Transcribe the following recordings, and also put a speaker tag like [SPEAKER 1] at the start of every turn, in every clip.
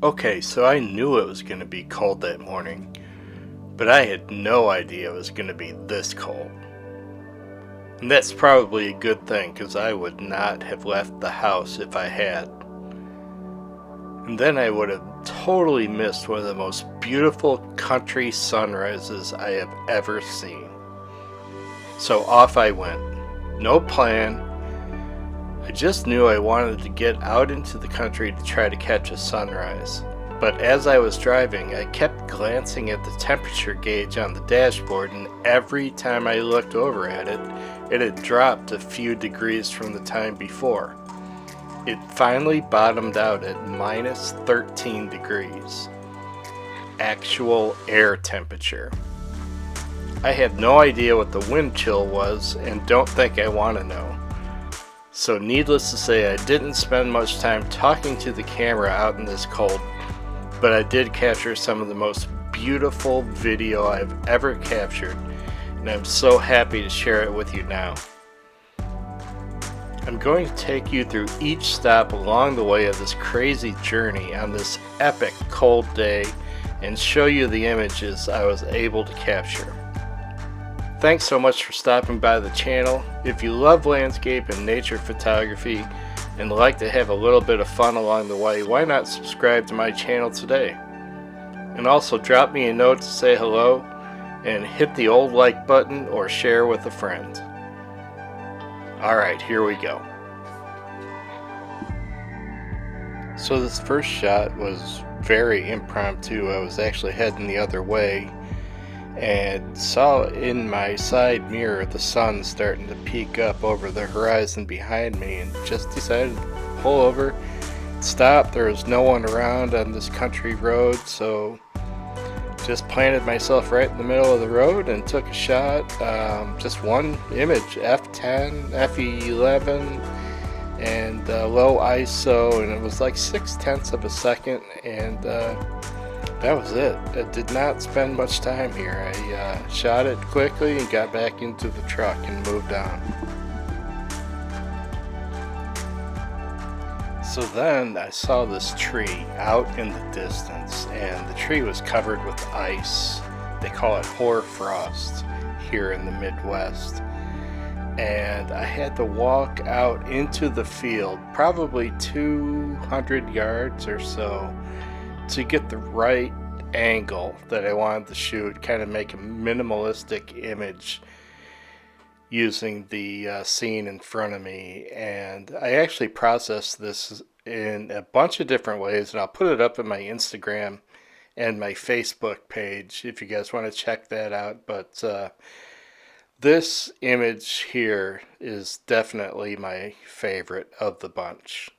[SPEAKER 1] Okay, so I knew it was going to be cold that morning, but I had no idea it was going to be this cold. And that's probably a good thing, because I would not have left the house if I had. And then I would have totally missed one of the most beautiful country sunrises I have ever seen. So off I went. No plan. I just knew I wanted to get out into the country to try to catch a sunrise. But as I was driving, I kept glancing at the temperature gauge on the dashboard, and every time I looked over at it, it had dropped a few degrees from the time before. It finally bottomed out at minus 13 degrees. Actual air temperature. I had no idea what the wind chill was, and don't think I want to know. So needless to say, I didn't spend much time talking to the camera out in this cold, but I did capture some of the most beautiful video I've ever captured, and I'm so happy to share it with you now. I'm going to take you through each stop along the way of this crazy journey on this epic cold day and show you the images I was able to capture. Thanks so much for stopping by the channel. If you love landscape and nature photography and like to have a little bit of fun along the way, why not subscribe to my channel today? And also drop me a note to say hello and hit the old like button or share with a friend. Alright, here we go. So this first shot was very impromptu. I was actually heading the other way and saw in my side mirror the sun starting to peek up over the horizon behind me, and just decided to pull over, stop. There was no one around on this country road, so just planted myself right in the middle of the road and took a shot. Just one image, f10, f11, and low ISO, and it was like 0.6 of a second, and that was it. I did not spend much time here. I shot it quickly and got back into the truck and moved on. So then I saw this tree out in the distance, and the tree was covered with ice. They call it hoar frost here in the Midwest. And I had to walk out into the field, probably 200 yards or so, to get the right angle that I wanted to shoot, kind of make a minimalistic image using the scene in front of me. And I actually processed this in a bunch of different ways, and I'll put it up in my Instagram and my Facebook page if you guys want to check that out. But this image here is definitely my favorite of the bunch.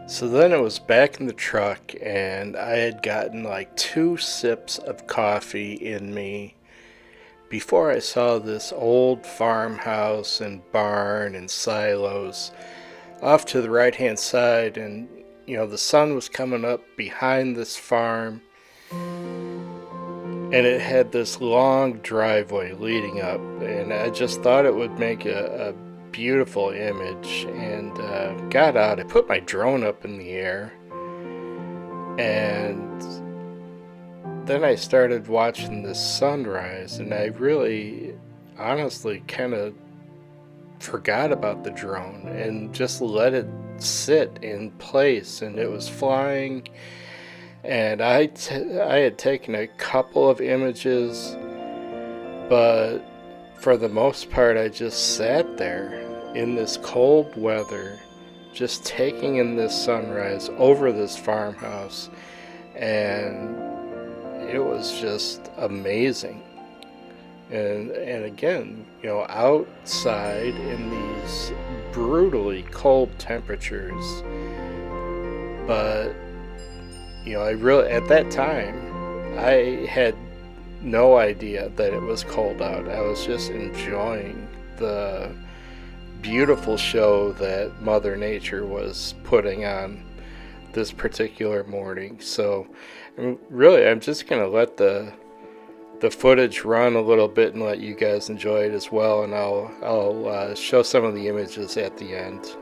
[SPEAKER 1] So then it was back in the truck, and I had gotten like 2 sips of coffee in me before I saw this old farmhouse and barn and silos off to the right hand side, and the sun was coming up behind this farm, and it had this long driveway leading up, and I just thought it would make a beautiful image, and got out. I put my drone up in the air, and then I started watching this sunrise, and I really honestly kind of forgot about the drone and just let it sit in place, and it was flying, and I had taken a couple of images, but for the most part I just sat there in this cold weather, just taking in this sunrise over this farmhouse, and it was just amazing. And again, outside in these brutally cold temperatures. But I really, at that time, I had no idea that it was cold out. I was just enjoying the beautiful show that Mother Nature was putting on this particular morning. So really, I'm just gonna let the footage run a little bit and let you guys enjoy it as well, and I'll show some of the images at the end.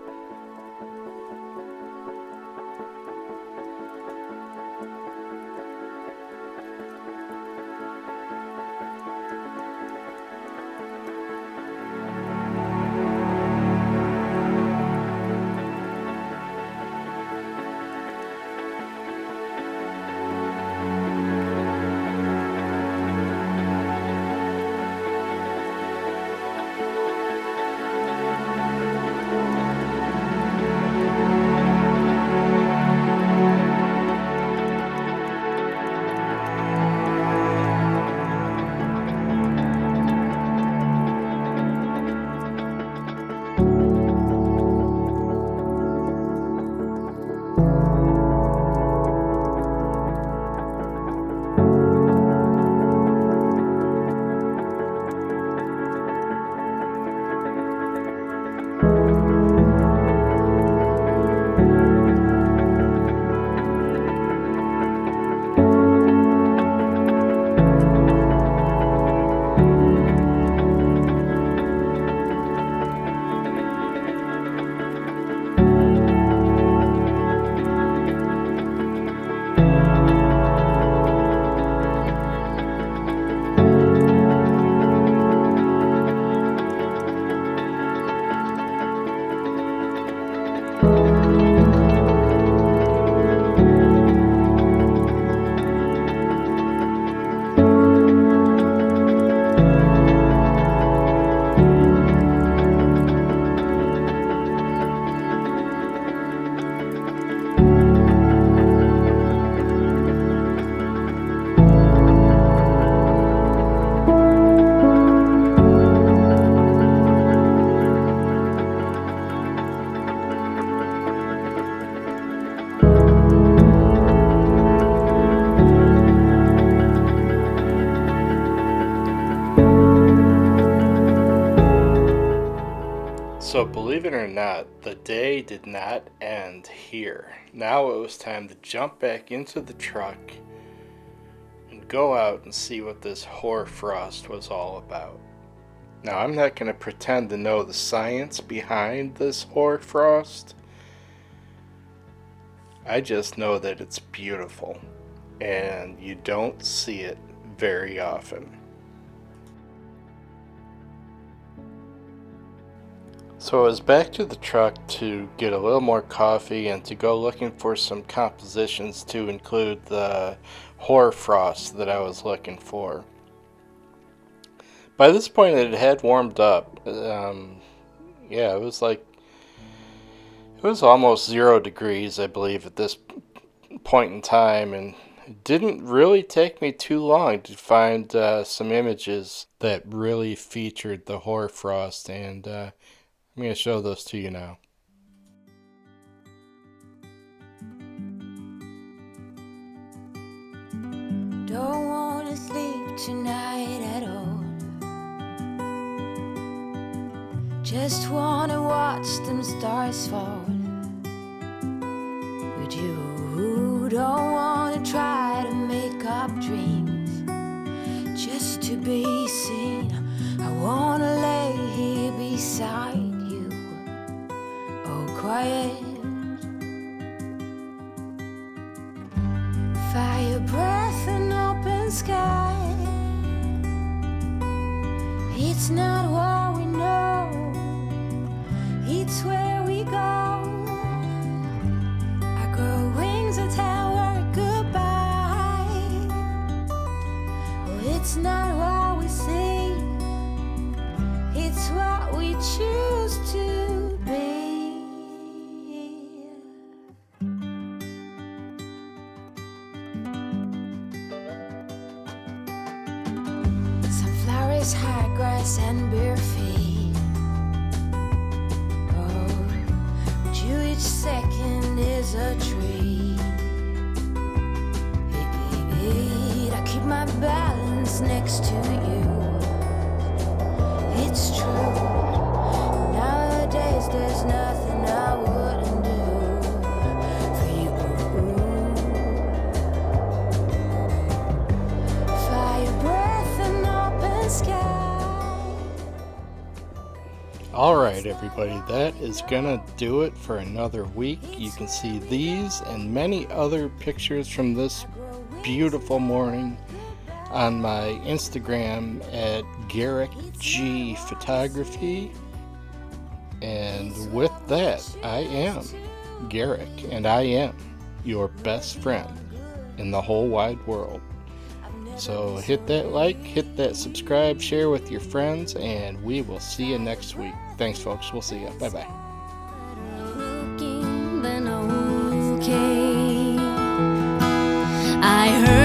[SPEAKER 1] So believe it or not, the day did not end here. Now it was time to jump back into the truck and go out and see what this hoar frost was all about. Now I'm not going to pretend to know the science behind this hoar frost. I just know that it's beautiful and you don't see it very often. So I was back to the truck to get a little more coffee and to go looking for some compositions to include the hoar frost that I was looking for. By this point it had warmed up. Yeah, it was almost 0 degrees, I believe, at this point in time, and it didn't really take me too long to find some images that really featured the hoar frost, and I'm going to show those to you now.
[SPEAKER 2] Don't want to sleep tonight at all. Just want to watch them stars fall. With you, don't want to try to make up dreams just to be seen. I want to lay here beside you, all quiet. Fire breath and open sky. It's not what we know, it's where we go. I grow wings that tell her goodbye. Oh, it's not what we see, it's what we choose to be. there's high grass and bare feet. Oh, but you each second is a treat. I keep my balance next to you. It's true. Nowadays there's nothing I wouldn't do for you. Fire breath and open sky.
[SPEAKER 1] Alright everybody, that is gonna do it for another week. You can see these and many other pictures from this beautiful morning on my Instagram at Garrick G Photography. And with that, I am Garrick, and I am your best friend in the whole wide world. So hit that like, hit that subscribe, share with your friends, and we will see you next week. Thanks folks, we'll see you. Bye bye.
[SPEAKER 2] I heard